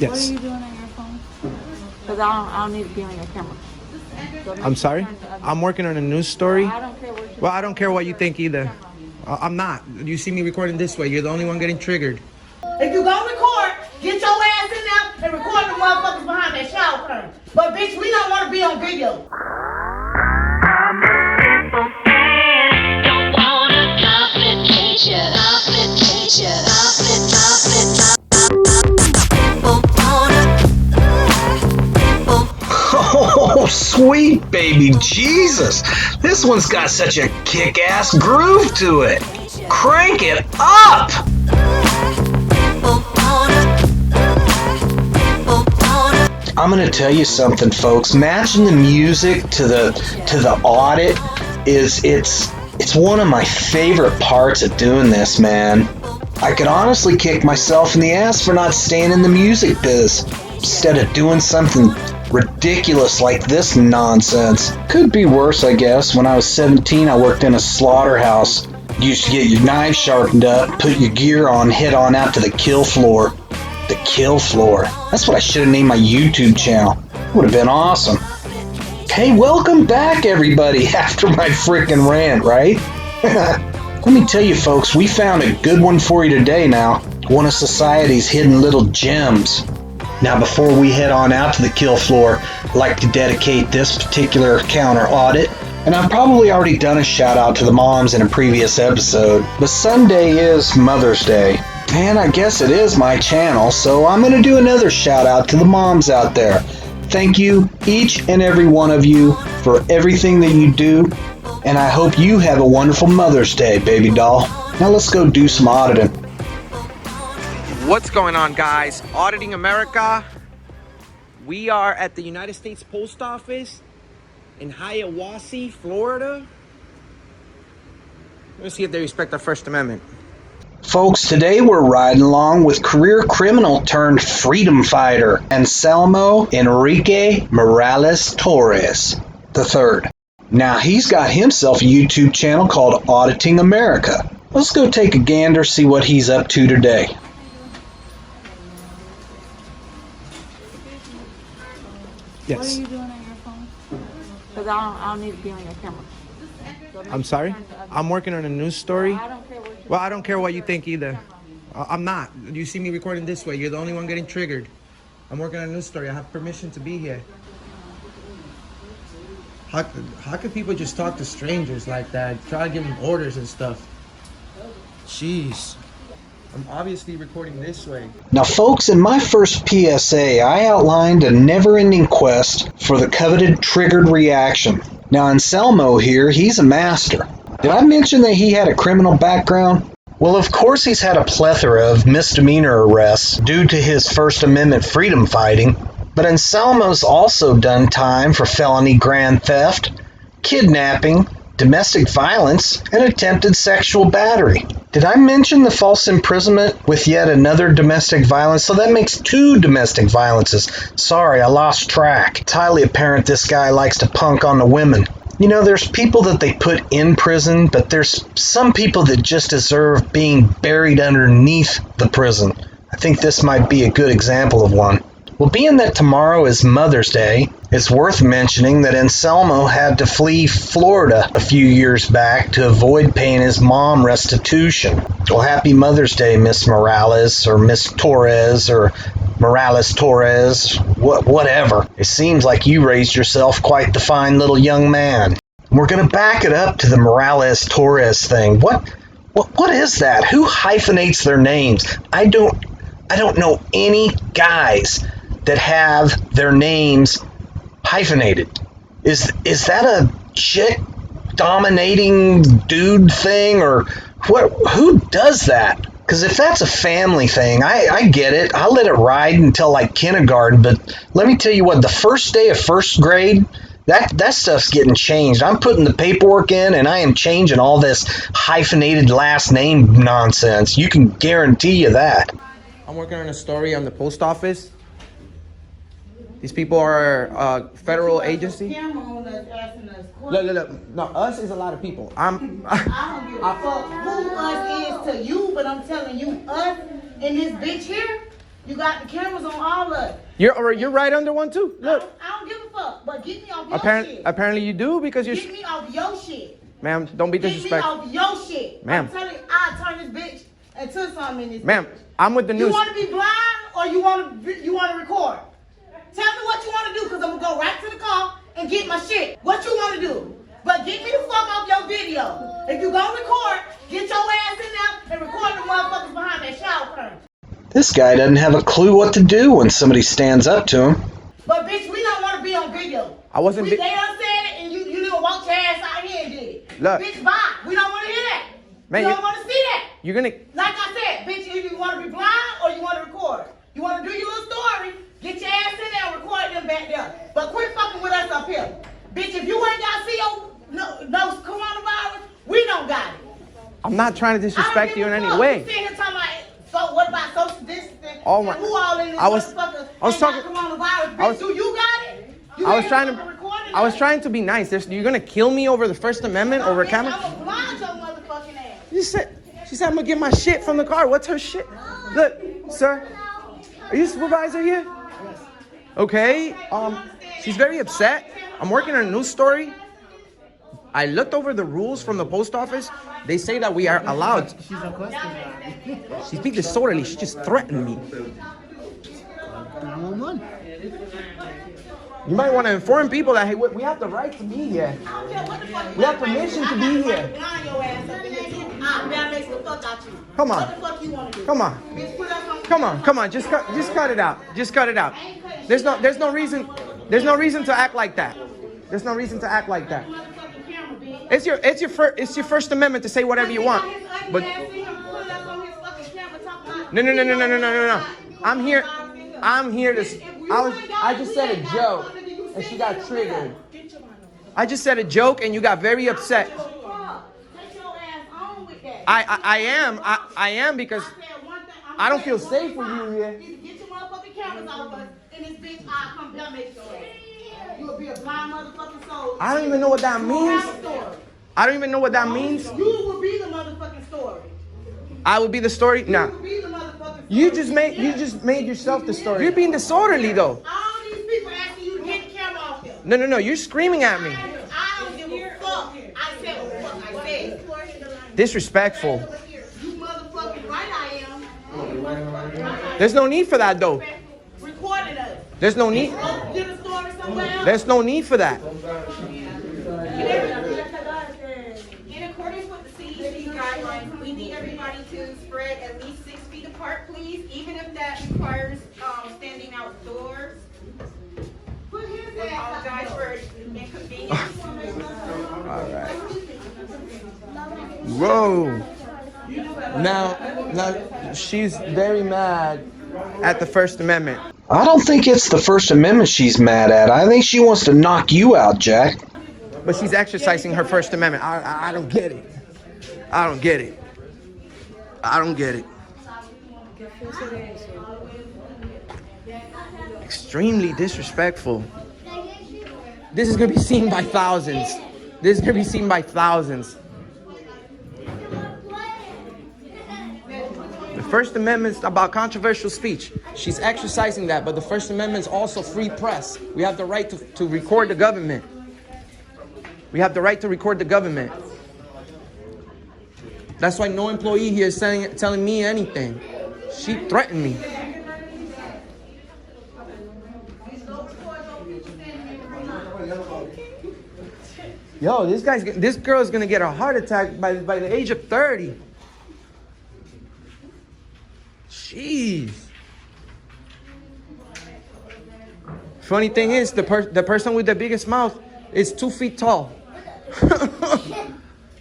Yes. What are you doing on your phone? Because I don't need to be on your camera. So I'm sorry? I'm working on a news story. I don't care what you Well, I don't care what you think either. I'm not. You see me recording this way. You're the only one getting triggered. If you gonna record, get your ass in there and record the motherfuckers behind that shower curtain. But bitch, we don't want to be on video. Oh, sweet baby Jesus. This one's got such a kick-ass groove to it. Crank it up! I'm gonna tell you something, folks. Matching the music to the audit it's one of my favorite parts of doing this, man. I could honestly kick myself in the ass for not staying in the music biz instead of doing something ridiculous like this nonsense. Could be worse, I guess. When I was 17, I worked in a slaughterhouse. You used to get your knives sharpened up, put your gear on, head on out to the kill floor. The kill floor. That's what I should have named my YouTube channel. Would have been awesome. Hey, welcome back, everybody, after my freaking rant, right? Let me tell you, folks, we found a good one for you today now. One of society's hidden little gems. Now, before we head on out to the kill floor, I'd like to dedicate this particular counter audit. And I've probably already done a shout out to the moms in a previous episode, but Sunday is Mother's Day. And I guess it is my channel, so I'm going to do another shout out to the moms out there. Thank you, each and every one of you, for everything that you do, and I hope you have a wonderful Mother's Day, baby doll. Now let's go do some auditing. What's going on, guys? Auditing America. We are at the United States Post Office in Hiawassee, Florida. Let's see if they respect our First Amendment. Folks, today we're riding along with career criminal turned freedom fighter Anselmo Enrique Morales Torres III. Now he's got himself a YouTube channel called Auditing America. Let's go take a gander, see what he's up to today. Yes. What are you doing on your phone? Because I don't need to be on your camera. So I'm sorry? I'm working on a news story. I don't care what you Well, I don't care what you think either. I'm not. You see me recording this way. You're the only one getting triggered. I'm working on a news story. I have permission to be here. How could people just talk to strangers like that? Try to give them orders and stuff. Jeez. I'm obviously recording this way. Now, folks, in my first PSA, I outlined a never-ending quest for the coveted triggered reaction. Now, Anselmo here, he's a master. Did I mention that he had a criminal background? Well, of course he's had a plethora of misdemeanor arrests due to his First Amendment freedom fighting, but Anselmo's also done time for felony grand theft, kidnapping, domestic violence, and attempted sexual battery. Did I mention the false imprisonment with yet another domestic violence? So that makes 2 domestic violences. Sorry, I lost track. It's highly apparent this guy likes to punk on the women. You know, there's people that they put in prison, but there's some people that just deserve being buried underneath the prison. I think this might be a good example of one. Well, being that tomorrow is Mother's Day, it's worth mentioning that Anselmo had to flee Florida a few years back to avoid paying his mom restitution. Well, happy Mother's Day, Miss Morales, or Miss Torres, or Morales Torres, whatever. It seems like you raised yourself quite the fine little young man. We're going to back it up to the Morales Torres thing. What is that? Who hyphenates their names? I don't know any guys that have their names hyphenated. Is that a chick dominating dude thing, or what? Who does that? Because if that's a family thing, I get it. I'll let it ride until like kindergarten, but let me tell you what, the first day of first grade, that stuff's getting changed. I'm putting the paperwork in and I am changing all this hyphenated last name nonsense. You can guarantee you that. I'm working on a story on the post office. These people are a federal agency. Look. No, us is a lot of people. I don't give a fuck who us is to you, but I'm telling you, us in this bitch here, You got the cameras on all of it. You're right under one too. Look. I don't give a fuck, but get me off your shit. Apparently you do because you're. Get me off your shit. Ma'am, don't be disrespectful. Get me off your shit. Ma'am. I'm telling you, I'll turn this bitch into something in this. Ma'am, I'm with the news. You want to be blind or you want to record? Tell me what you want to do, because I'm going to go right to the car and get my shit. What you want to do? But get me the fuck off your video. If you going to record, get your ass in there and record the motherfuckers behind that shower curtain. This guy doesn't have a clue what to do when somebody stands up to him. But bitch, we don't want to be on video. I wasn't. They done said it and you didn't walk your ass out here and did it. Look. Bitch, bye. We don't want to hear that. Man, we don't want to see that. You're gonna. Like I said, bitch, if you want to be blind or you want to record. You want to do your little story, get your ass in there and record them back there. But quit fucking with us up here. Bitch, if you ain't got no coronavirus, we don't got it. I'm not trying to disrespect you in any way. You sitting here talking about, so what about social distancing? Oh my! And who all in this I was talking. Coronavirus, bitch, do you got it? I was trying to be nice. You're gonna kill me over the First Amendment over camera? I'm gonna blind your motherfucking ass. She said I'm gonna get my shit from the car. What's her shit? Look, sir, are you supervisor here? Okay. She's very upset. I'm working on a news story. I looked over the rules from the post office. They say that we are allowed. She's being disorderly. She just threatened me. You might want to inform people that, hey, we have the right to be here. We have permission to be here. Come on. Just cut it out. Just cut it out. There's no reason to act like that. There's no reason to act like that. It's your First Amendment to say whatever you want. But no. I'm here to. I just said a joke, and she got triggered. I just said a joke, and you got very upset. I am because I don't feel safe with you here. Get your motherfucking cameras off us, and this bitch, I'll come down and make your ass. You will be a blind motherfucking soul. I don't even know what that means. I don't even know what that means. You will be the motherfucking story. I will be the story? Nah. You will be the motherfucking story. You just made yourself the story. You're being disorderly though. All these people asking you to get the camera off them. No. You're screaming at me. I don't give a fuck. I said what the fuck I said. Disrespectful. You motherfucking right I am. There's no need for that though. Recorded us. There's no need. Get a story somewhere else. There's no need for that. In accordance with the CDC guidelines, we need everybody to spread at least 6 feet apart, please, even if that requires standing outdoors. We apologize for inconvenience. All right. Whoa. Now she's very mad at the First Amendment. I don't think it's the First Amendment she's mad at. I think she wants to knock you out, Jack. But she's exercising her First Amendment. I don't get it. I don't get it. Extremely disrespectful. This is going to be seen by thousands. The First Amendment's about controversial speech. She's exercising that, but the First Amendment's also free press. We have the right to record the government. That's why no employee here is telling me anything. She threatened me. Yo, this girl's gonna get a heart attack by the age of 30. Jeez. Funny thing is, the person with the biggest mouth is 2 feet tall.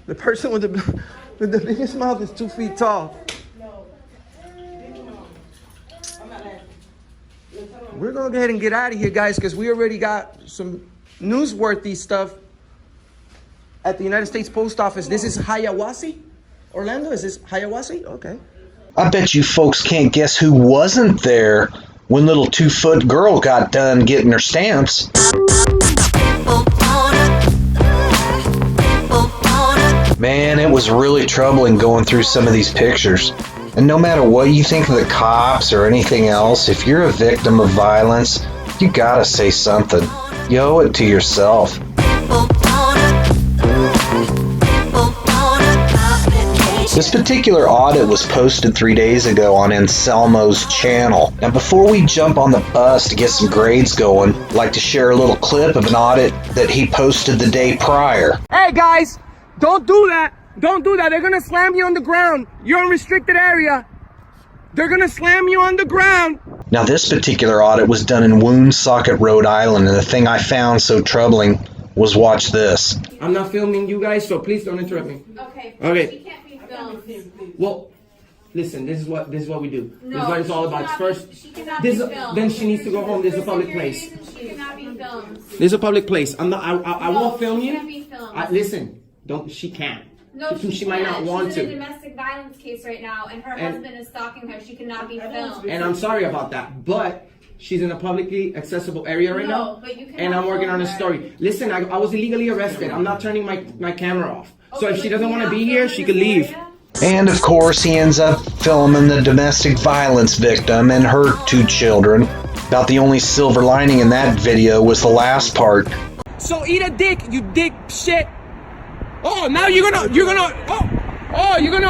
The person with the biggest mouth is 2 feet tall. We're gonna go ahead and get out of here, guys, because we already got some newsworthy stuff at the United States Post Office. This is Hiawassee? Orlando, is this Hiawassee? Okay. I bet you folks can't guess who wasn't there when little 2-foot girl got done getting her stamps. Man, it was really troubling going through some of these pictures. And no matter what you think of the cops or anything else, if you're a victim of violence, you gotta say something. You owe it to yourself. This particular audit was posted 3 days ago on Anselmo's channel. Now before we jump on the bus to get some grades going, I'd like to share a little clip of an audit that he posted the day prior. Hey guys, don't do that. Don't do that. They're gonna slam you on the ground. You're in restricted area. They're gonna slam you on the ground. Now this particular audit was done in Woonsocket, Rhode Island, and the thing I found so troubling was watch this. I'm not filming you guys, so please don't interrupt me. Okay. Okay. She can't be filmed. Well, listen, this is what we do. No, this is what it's all about. First, she cannot this be filmed. then she needs to go home. This is a public place. She cannot be filmed. This is a public place. I'm not. I No, won't film she you. can't be filmed. Listen, don't. She can't. No, she might not want She's in a to. domestic violence case right now, and her And- husband is stalking her. She cannot be filmed. And I'm sorry about that, but she's in a publicly accessible area right No, now. but you cannot And I'm working on a film her. story. Listen, I was illegally arrested. I'm not turning my camera off. So Okay, if she but doesn't you want to cannot be here, film she in could this leave. area? And of course, he ends up filming the domestic violence victim and her 2 children. About the only silver lining in that video was the last part. So eat a dick, you dick shit. Oh, now you're gonna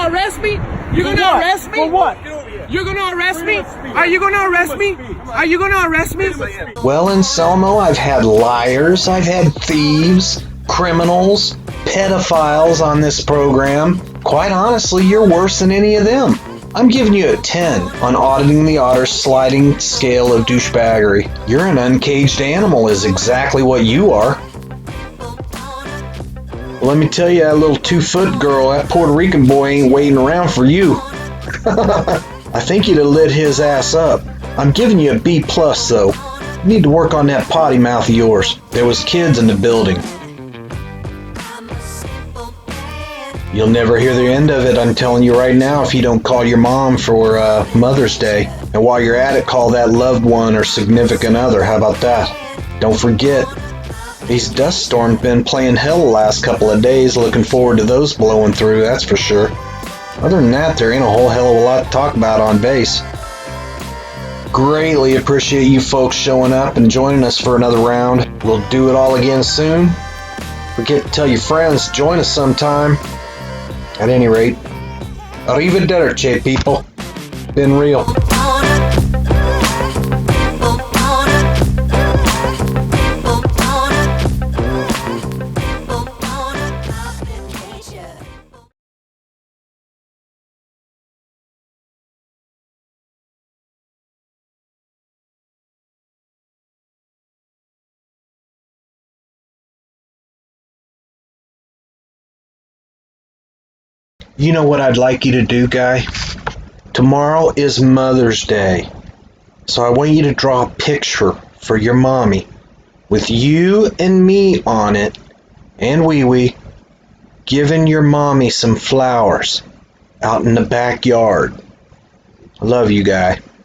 arrest me? You're gonna arrest me? For what? You're gonna arrest me? Are you gonna arrest me? Are you gonna arrest me? Well, Anselmo, I've had liars, I've had thieves, criminals, pedophiles on this program. Quite honestly, you're worse than any of them. I'm giving you a 10 on auditing the Auditor's sliding scale of douchebaggery. You're an uncaged animal is exactly what you are. Well, let me tell you, that little 2-foot girl, that Puerto Rican boy ain't waiting around for you. I think you'd have lit his ass up. I'm giving you a B+ though. You need to work on that potty mouth of yours. There was kids in the building. You'll never hear the end of it, I'm telling you right now, if you don't call your mom for Mother's Day. And while you're at it, call that loved one or significant other. How about that? Don't forget, these dust storms been playing hell the last couple of days. Looking forward to those blowing through, that's for sure. Other than that, there ain't a whole hell of a lot to talk about on base. Greatly appreciate you folks showing up and joining us for another round. We'll do it all again soon. Forget to tell your friends, join us sometime. At any rate, arrivederci, people. Been real. You know what I'd like you to do, Guy? Tomorrow is Mother's Day. So I want you to draw a picture for your mommy with you and me on it, and wee-wee, giving your mommy some flowers out in the backyard. I love you, Guy.